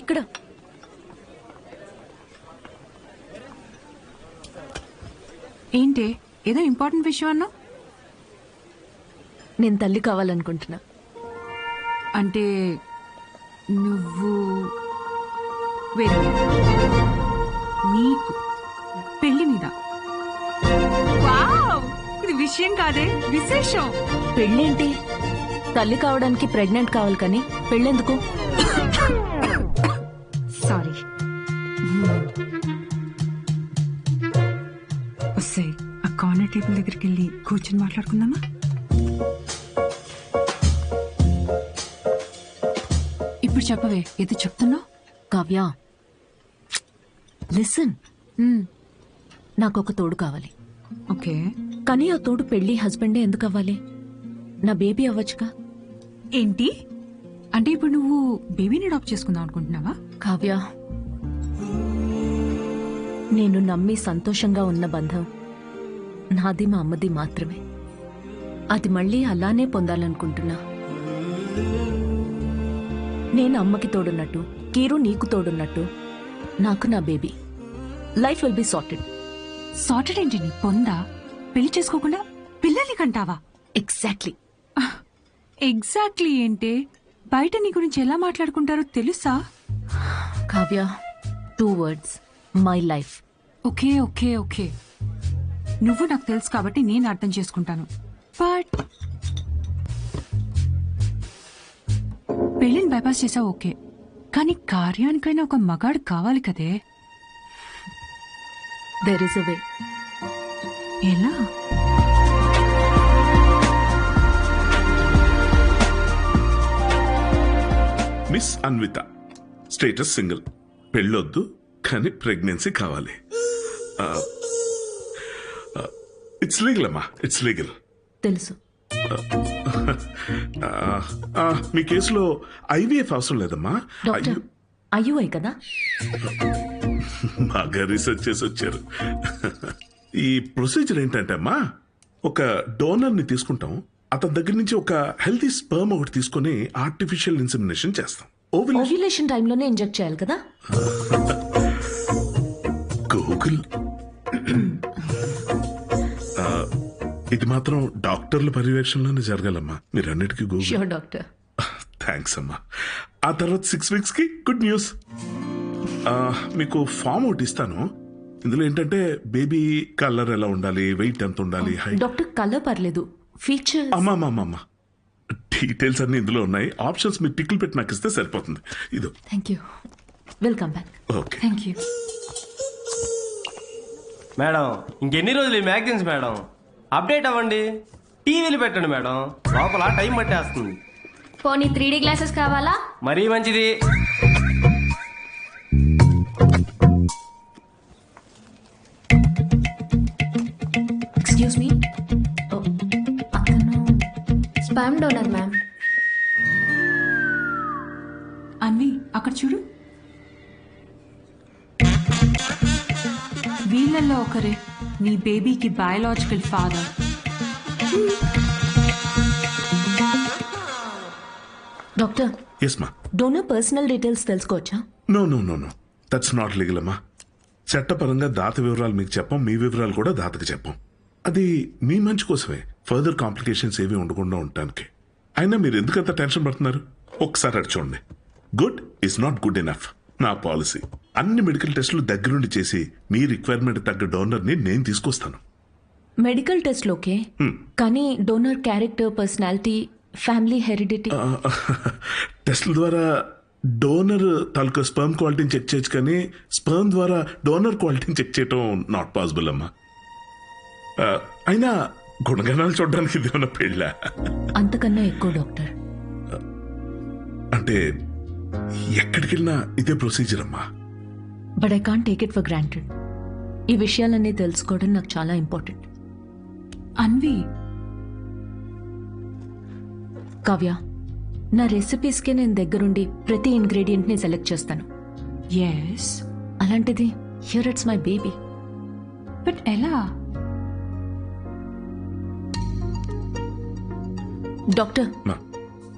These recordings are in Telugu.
ఇక్కడ. ఏంటి ఏదో ఇంపార్టెంట్ విషయం అన్నా? నేను తల్లి కావాలనుకుంటున్నా. అంటే నువ్వు వేరే నీకు పెళ్లి మీద? వావ్! ఇది విషయం కాదే, విశేషం. పెళ్ళేంటి? తల్లి కావడానికి ప్రెగ్నెంట్ కావాలి కానీ పెళ్ళెందుకు? సారీ. వస్తే ఆ కార్నర్ టేబుల్ దగ్గరికి వెళ్ళి కూర్చొని మాట్లాడుకుందామా? ఇప్పుడు చెప్పవే, ఏదో చెప్తున్నావు. కావ్య, లిసన్. నాకొక తోడు కావాలి. ఓకే, కానీ ఆ తోడు పెళ్లి హస్బెండే ఎందుకు అవ్వాలి? నా బేబీ అవ్వచ్చుగా. ఏంటి అంటే ఇప్పుడు నువ్వు బేబీని అడాప్ట్ చేసుకుందాం అనుకుంటున్నావా? కావ్య, నేను నమ్మి సంతోషంగా ఉన్న బంధం నాది మా అమ్మది మాత్రమే. అది మళ్ళీ అలానే పొందాలనుకుంటున్నా. నేను అమ్మకి తోడున్నట్టు, కీరు నీకు తోడున్నట్టు, నాకు నా baby. Life will be sorted. Sorted ఏంటి నీ పొందా? పెళ్లి చేసుకోకుండా పిల్లల్ని కంటావా? ఎగ్జాక్ట్లీ. ఎగ్జాక్ట్లీ ఏంటి? బయట నీ గురించి ఎలా మాట్లాడుకుంటారో తెలుసా? Kavya, 2 words, my life. Okay okay okay, నువ్వు నాకు తెలుసు కాబట్టి నేను అర్థం చేసుకుంటాను. బట్ పెళ్లిని బైపాస్ చేసావు ఓకే, కానీ కార్యానికైనా ఒక మగాడు కావాలి కదే. దేర్ ఇస్ అ వే. ఎలా? మిస్ అన్విత, స్టేటస్ సింగిల్, పెళ్ళొద్దు కానీ ప్రెగ్నెన్సీ కావాలి. ఇట్స్ లీగల్ అమ్మా, ఇట్స్ లీగల్. తెలుసు. మీ కేసులో ఐవీఎఫ్ అవసరం లేదమ్మా. డాక్టర్, ఐయుఐ కదా? బాగా రీసెర్చ్ చేసి వచ్చారు. ఈ ప్రొసీజర్ ఏంటంటే అమ్మా, ఒక డోనర్ ని తీసుకుంటాం, అతని దగ్గర నుంచి ఒక హెల్తీ స్పర్మ్ ఒకటి తీసుకుని ఆర్టిఫిషియల్ ఇన్సెమినేషన్ చేస్తాం. ఓవ్యులేషన్ టైంలోనే ఇంజెక్ట్ చేయాలి కదా? గూగుల్. ఇది మాత్రం డాక్టర్ల పర్యవేక్షణలోనే జరగాలమ్మా. మీరు అన్నిటికీ గూగుల్. Sure doctor. థ్యాంక్స్ అమ్మా. ఆ తర్వాత 6 weeks కి గుడ్ న్యూస్. మీకు ఫామ్ ఒకటి ఇస్తాను. ఇందులో ఏంటంటే బేబీ కలర్ ఎలా ఉండాలి, వెయిట్ ఎంత ఉండాలి, హైట్. డాక్టర్, కలర్ పర్లేదు, ఫీచర్స్. అమ్మా డీటెయిల్స్ అన్ని ఇందులో ఉన్నాయి. ఆప్షన్స్ మీరు టిక్లు పెట్టి నాకు ఇస్తే సరిపోతుంది. ఇదో. Thank you. Welcome back. Okay. Thank you madam. ఇంకెన్ని రోజులు ఈ మ్యాగజైన్స్ మేడం? అప్డేట్ అవ్వండి, టీవీలు పెట్టండి మేడం, లోపల టైం పట్టేస్తుంది. పోనీ 3D గ్లాసెస్ కావాలా? మరీ మంచిది. ఎక్స్క్యూజ్ మీ, అతను స్పామ్ డోనర్ మ్యామ్. అన్వి అక్కడ చూడు, వీళ్ళల్లో ఒకరే నీ బేబీకి బయాలజికల్ ఫాదర్. డాక్టర్, ఎస్ మా. డోనర్ పర్సనల్ డీటెయిల్స్ తెలుసుకోవచ్చా? నో దట్స్ నాట్ లీగల్ అమ్మా. చట్టపరంగా దాత వివరాలు మీకు చెప్పం, మీ వివరాలు కూడా దాతకి చెప్పం. అది మీ మంచి కోసమే, ఫర్దర్ కాంప్లికేషన్స్ ఏవి ఉండకుండా ఉండటానికి. అయినా మీరు ఎందుకంత టెన్షన్ పడుతున్నారు? ఒకసారి అటు చూడండి. Good is not good enough. నా పాలసీ అన్ని మెడికల్ టెస్టులు దగ్గరుండి చేసి మీ రిక్వైర్మెంట్ తగ్గ డోనర్ ని నేను తీసుకొస్తాను. మెడికల్ టెస్ట్ ఓకే, కానీ donor character, personality, family heredity. టెస్ట్ల ద్వారా డోనర్ తాలూకా స్పర్మ్ క్వాలిటీని చెక్ చేయొచ్చు, కానీ స్పర్మ్ ద్వారా డోనర్ క్వాలిటీని చెక్ చేయటం నాట్ పాసిబుల్ అమ్మా. అయినా గుణగణాలు చూడడానికి ఇది ఏమన్నా పెళ్ళ? అంతకన్నా ఎక్కువ డాక్టర్. అంటే ఎక్కడికి వెళ్ళినా ఇదే ప్రొసీజర్ అమ్మా. But I can't take it for granted. ఈ విషయాలన్నీ తెలుసుకోవడం నాకు చాలా ఇంపార్టెంట్. అన్వి, కావ్య, నా రెసిపీస్కే నేను దగ్గరుండి ప్రతి ఇంగ్రీడియంట్ ని సెలెక్ట్ చేస్తాను. ఎస్. అలాంటిది here it's my baby. But ఎలా? డాక్టర్,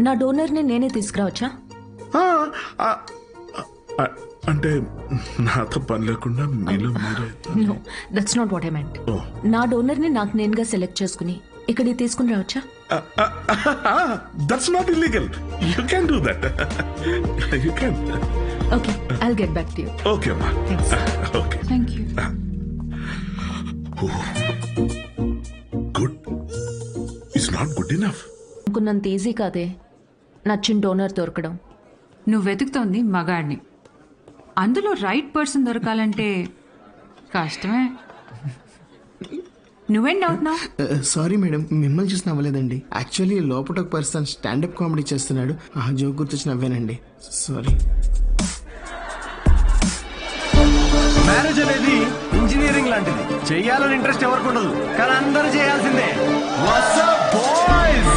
నా డోనర్ ని నేనే తీసుకురావచ్చా? అంటే నాతో పని లేకుండా మీలో మీరే. No that's not what I meant. Oh. నా డోనర్ని నాకు నేనుగా సెలెక్ట్ చేసుకుని ఇక్కడికి తీసుకుని రావచ్చా? That's not illegal. You can do that. You can. Okay I'll get back to you. Okay అమ్మా. Okay thank you. Good. It's not good enough. అనుకున్నంత ఈజీ కాదే నచ్చిన డోనర్ దొరకడం. నువ్వు వెతుకుతోంది మగాడిని, అందులో రైట్ పర్సన్ దొరకాలంటే కష్టమే. నువ్వేం అవుతున్నావు? సారీ మేడం, మిమ్మల్ని చూసి నవ్వలేదండి. యాక్చువల్లీ లోపల ఒక పర్సన్ స్టాండప్ కామెడీ చేస్తున్నాడు, ఆ జోక్ గుర్తొచ్చి నవ్వానండి. సారీ. మ్యారేజ్ అనేది ఇంజనీరింగ్ లాంటిది. చెయ్యాలని ఇంట్రెస్ట్ ఎవరికి ఉండదు, కానీ అందరూ చేయాల్సిందే. What's up, boys?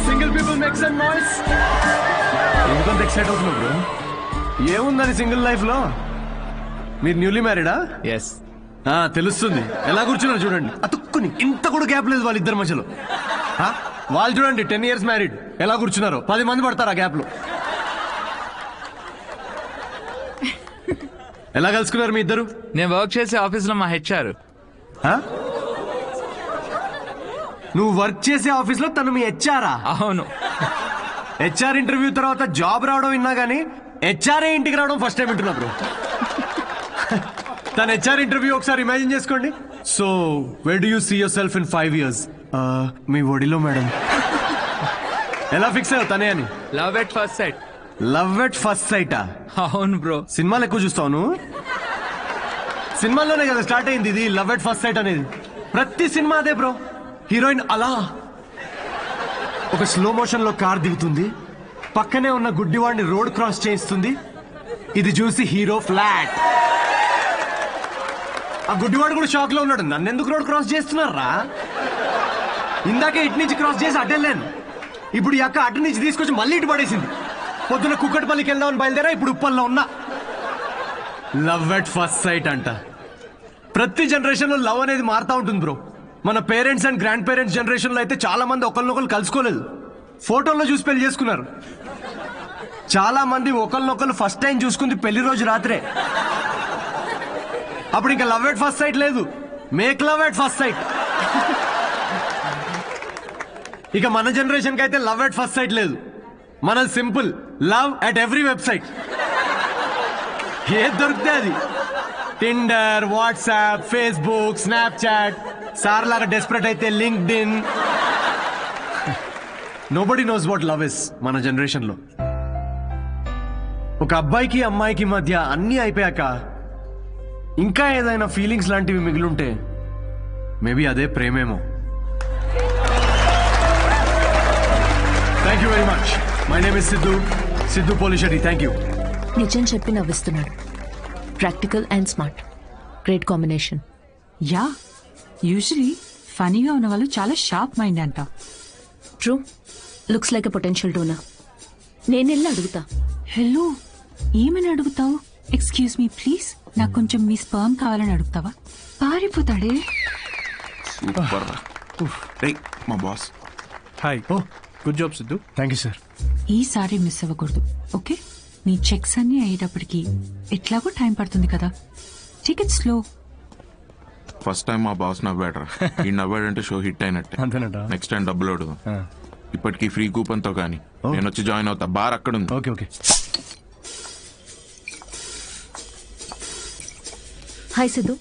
Single people make some noise. ఎందుకంత ఎక్సైట్ అవుతున్నావు బ్రో? ఏముందని సింగిల్ లైఫ్ లో? మీరు న్యూలీ మ్యారీడా? ఎస్. తెలుస్తుంది. ఎలా కూర్చున్నారు చూడండి, అతుక్కుని. ఇంత కూడా గ్యాప్ లేదు వాళ్ళిద్దరి మధ్యలో. వాళ్ళు చూడండి 10 years మ్యారీడ్, ఎలా కూర్చున్నారు. 10 మంది పడతారు ఆ గ్యాప్ లో. ఎలా కలుసుకున్నారు మీ ఇద్దరు? నేను వర్క్ చేసే ఆఫీస్ లో మా హెచ్ఆర్. నువ్వు వర్క్ చేసే ఆఫీస్ లో తను మీ హెచ్ఆరా? అవును. హెచ్ఆర్ ఇంటర్వ్యూ తర్వాత జాబ్ రావడం విన్నా గానీ హెచ్ఆర్ఏ ఇంటికి రావడం ఫస్ట్ టైం వింటున్నా బ్రో. తన హెచ్ఆర్ ఇంటర్వ్యూ ఒకసారి ఇమాజిన్ చేసుకోండి. So where do you see yourself in 5 years? మీ ఒడిలో మేడం. ఎలా ఫిక్స్ అయ్యావు తనే అని? Love at first sight. Love at first సైటా? అవును బ్రో. సినిమాలు ఎక్కువ చూస్తావు నువ్వు? సినిమాల్లోనే కదా స్టార్ట్ అయింది ఇది లవ్ ఎట్ ఫస్ట్ సైట్ అనేది. ప్రతి సినిమా అదే బ్రో. హీరోయిన్ అలా ఒక స్లో మోషన్ లో కార్ దిగుతుంది, పక్కనే ఉన్న గుడ్డివాడిని రోడ్ క్రాస్ చేయిస్తుంది. ఇది చూసి హీరో ఫ్లాట్. ఆ గుడ్డివాడు కూడా షాక్ లో ఉన్నాడు, నన్ను ఎందుకు రోడ్ క్రాస్ చేస్తున్నారా? ఇందాకే ఇటు నుంచి క్రాస్ చేసి అడ్డెళ్ళాను, ఇప్పుడు ఈ అక్క అటు నుంచి తీసుకొచ్చి మళ్ళీ ఇటు పడేసింది. పొద్దున కుక్కటిపల్లికి వెళ్దామని బయలుదేరా, ఇప్పుడు ఉప్పల్లో ఉన్నా. లవ్ ఎట్ ఫస్ట్ సైట్ అంట. ప్రతి జనరేషన్ లో లవ్ అనేది మారుతా ఉంటుంది బ్రో. మన parents and grand parents generation లో అయితే చాలా మంది ఒకరినొకరు కలుసుకోలేదు, ఫోటోల్లో చూసి పెళ్లి చేసుకున్నారు. చాలా మంది ఒకరినొకరు ఫస్ట్ టైం చూసుకుంది పెళ్లి రోజు రాత్రే. అప్పుడు ఇంకా లవ్ ఎట్ ఫస్ట్ సైట్ లేదు, make love at first site. ఇక మన జనరేషన్ కి అయితే లవ్ ఎట్ ఫస్ట్ సైట్ లేదు, మనది simple love at every website. ఏది దొరికితే అది. Tinder, WhatsApp, Facebook, Snapchat, sir లాగా డెస్పరేట్ అయితే linked in. Nobody knows what love is మన జనరేషన్ లో. ఒక అబ్బాయికి అమ్మాయికి మధ్య అన్నీ అయిపోయాక ఇంకా ఏదైనా ఫీలింగ్స్ లాంటివి మిగిలుంటే మేబీ అదే ప్రేమేమో. Thank you very much. My name is Siddhu Polishetty. Thank you. నిజం చెప్పి నవ్విస్తున్నాడు. Practical and smart, great combination. Ya, usually ఫనీగా ఉన్న వాళ్ళు చాలా షార్ప్ మైండ్ అంట. True, looks like a potential donor. నేను వెళ్ళి అడుగుతా. హలో, ఏమని అడుగుతావు? ఎక్స్క్యూజ్ మీ ప్లీజ్, నాకు కొంచెం మీ స్పర్మ్ కావాలని అడుగుతావా? పారిపోతాడే. మా boss. Hi. Oh good job Siddhu. Thank you sir. ఈసారి మిస్ అవ్వకూడదు, ఓకే? నీ చెక్స్ అన్ని అయ్యేటప్పటికి ఎట్లాగో టైం పడుతుంది కదా, take it slow. First time మా బాస్ నవ్వాడరా. ఈ నవ్వాడంటే షో హిట్ అయినట్టే. అంతేనట. నెక్స్ట్ టైం డబ్బులు అడుగుదాం. ఇప్పటికీ ఫ్రీ కూపన్ తో కానీ నేను వచ్చి జాయిన్ అవుతా. బార్ అక్కడ ఉంది. Okay okay. Hi Siddhu.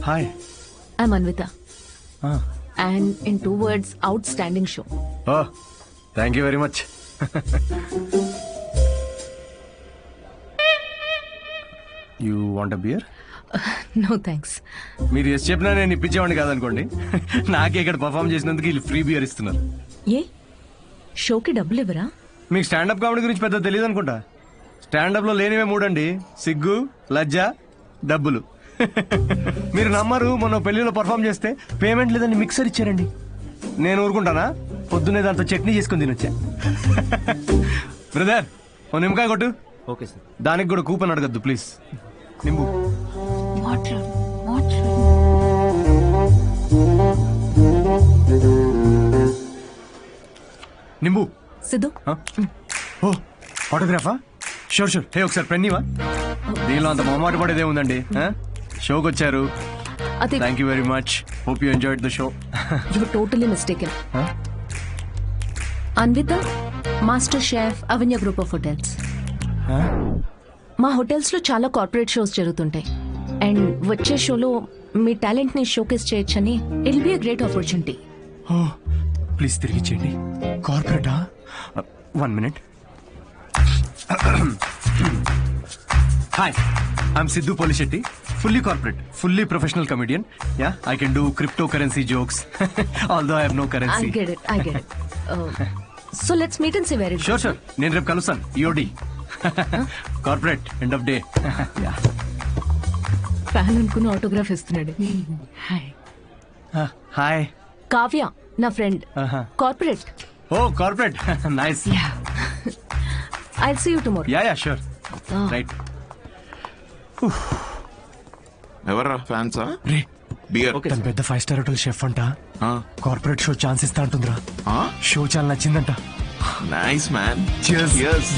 Hi. I'm Anvitha. And in 2 words, outstanding show. Oh thank you very much. You want a beer? No thanks. మీరు ఎస్ చెప్పినా నేను ఇప్పించేవాడిని కాదనుకోండి. నాకే ఇక్కడ పర్ఫామ్ చేసినందుకు వీళ్ళు ఫ్రీ బియర్ ఇస్తున్నారు. ఏ షోకి డబ్బులు ఇవ్వరా? మీకు స్టాండప్ కామెడీ గురించి పెద్ద తెలియదు అనుకుంటా. స్టాండప్ లో లేనివే 3 అండి: సిగ్గు, లజ్జ, డబ్బులు. మీరు నమ్మరు, మొన్న పెళ్లిలో పర్ఫామ్ చేస్తే పేమెంట్ లేదని మిక్సర్ ఇచ్చారండి. నేను ఊరుకుంటానా? పొద్దున్నే దాంతో చట్నీ చేసుకుని తినొచ్చా. బ్రదర్ ఓ నిమ్మకాయ కొట్టు. Okay sir. దానికి కూడా కూపన్ అడగద్దు ప్లీజ్. నింబు. మాట్లాడు మాట్లాడు. నింబు సిద్ధు ఓ ఆటోగ్రాఫా షూర్ హే ఒకసారి పెన్నీవా దీనిలో అంత మొహమాట పడేదే ఉందండి షోకి వచ్చారు అది thank you very much hope you enjoyed the show you totally mistaken. Anvitha master chef Avanya group of hotels. మా హోటల్స్ లో చాలా కార్పొరేట్ షోస్ జరుగుతుంటాయి అండ్ వచ్చే షోలో మీ టాలెంట్ ని షోకేస్ చేయొచ్చని it be a great opportunity. Please తిరిగి చేయండి. కార్పొరేటా? 1 minute. Hi I'm Siddhu Polishetty, fully corporate, fully professional comedian. Yeah, I can do cryptocurrency jokes. Although I have no currency. I get it. So let's meet and see where it Sure. నేను రేపు కలుస్తాను. EOD. Corporate, end of day. Yeah. Fan అనుకుని ఆటోగ్రాఫ్ ఇస్తున్నాడు. హాయ్. Hi. కావ్య నా friend, corporate. Oh, corporate. Nice. I'll see you tomorrow. Yeah, sure. Right. ఎవర్రా ఫ్యాన్సా? రే బియర్. తను పెద్ద 5-star హోటల్ షెఫ్ అంట. కార్పొరేట్ షో ఛాన్స్ ఇస్తా అంటుందిరా. షో చాలా నచ్చిందంట. Nice man. Cheers. Yes.